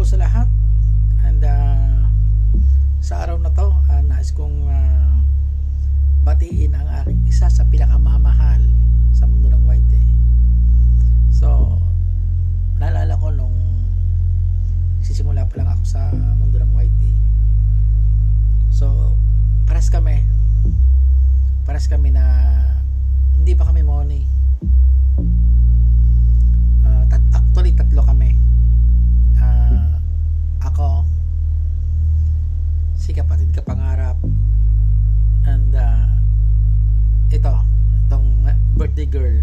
po sa lahat. And sa araw na to, nais kong batiin ang aking isa sa pinakamamahal sa mundo ng YT. So, naalala ko nung sisimula pa lang ako sa mundo ng YT. So, paras kami na hindi pa kami money. Actually, tatlo kami. Ako, si kapatid kapangarap, and itong birthday girl,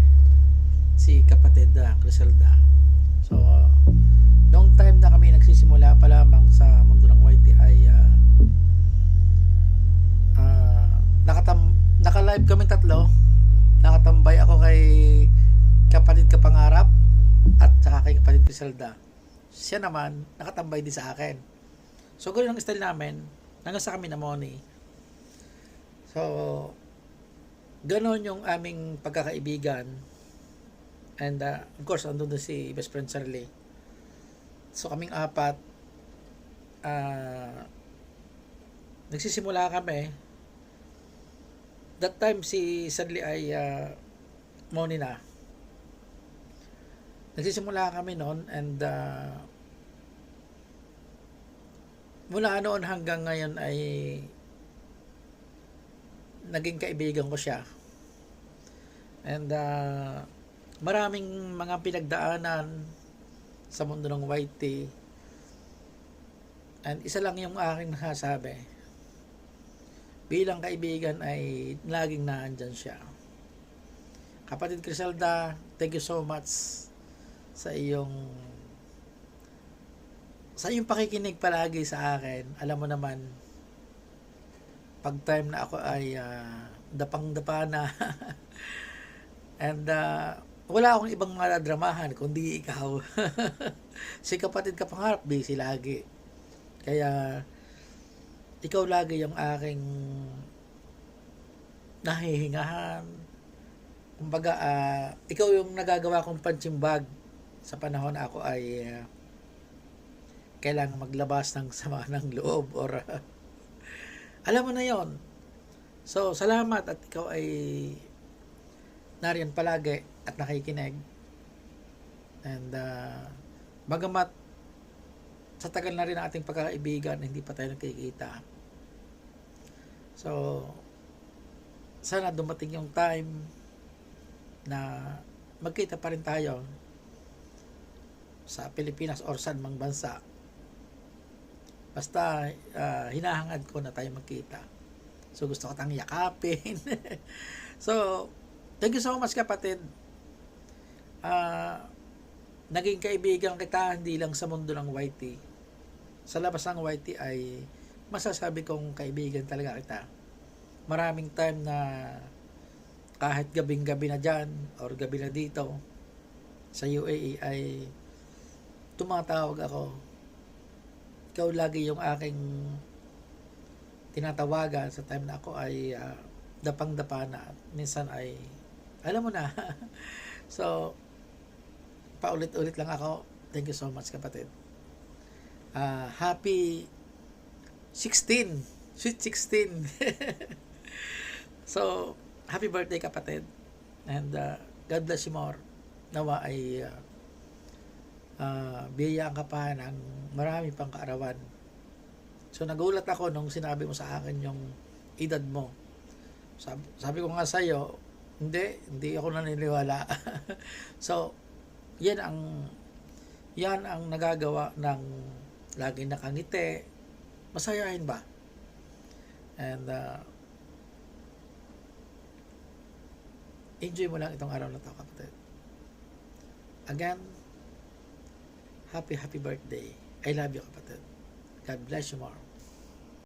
si kapatid Criselda. So, noong time na kami nagsisimula pa lamang sa mundo ng YT ay naka-live kami tatlo. Nakatambay ako kay kapatid kapangarap at saka kay kapatid Criselda. Siya naman nakatambay din sa akin. So ganoon ang style namin hanggang sa kami na money. So ganoon yung aming pagkakaibigan. And of course andun si best friend Charlie. So kaming apat nagsisimula kami. That time si Charlie ay money na. Nagsisimula kami noon, and mula noon hanggang ngayon ay naging kaibigan ko siya. And maraming mga pinagdaanan sa mundo ng YT. And isa lang yung aking nasasabi. Bilang kaibigan ay laging naandyan siya. Kapatid Criselda, thank you so much sa iyong pakikinig palagi sa akin. Alam mo naman, pag time na ako ay dapang-dapa na and wala akong ibang maladramahan kundi ikaw. Si kapatid kapangarap busy lagi, kaya ikaw lagi yung aking nahihingahan. Kumbaga ikaw yung nagagawa kong pansimbag sa panahon na ako ay kailangan maglabas ng sama ng loob or alam mo na yon. So salamat at ikaw ay nariyan palagi at nakikinig. And bagamat sa tagal na rin ang ating pagkakaibigan, hindi pa tayo nagkikita. So sana dumating yung time na magkita pa rin tayo sa Pilipinas or saan mang bansa. Basta hinahangad ko na tayo magkita. So gusto ko tang yakapin. So thank you so much kapatid. Naging kaibigan kita hindi lang sa mundo ng YT. Sa labas ng YT ay masasabi kong kaibigan talaga kita. Maraming time na kahit gabing-gabi na dyan or gabi na dito sa UAE ay tumatawag ako. Ikaw lagi yung aking tinatawagan sa time na ako ay dapang-dapa na. Minsan ay alam mo na. So paulit-ulit lang ako. Thank you so much kapatid. Happy 16. Sweet 16. So happy birthday kapatid. And God bless you more. Nawa ay biyayaan ka pa ng marami pang kaarawan. So nagulat ako nung sinabi mo sa akin yung edad mo. Sabi ko nga sa'yo, hindi ako naniniwala. So yan ang nagagawa ng laging nakangiti. Masayahin ba? And enjoy mo lang itong araw na to kapatid. Again, happy birthday. I love you kapatid. God bless you more.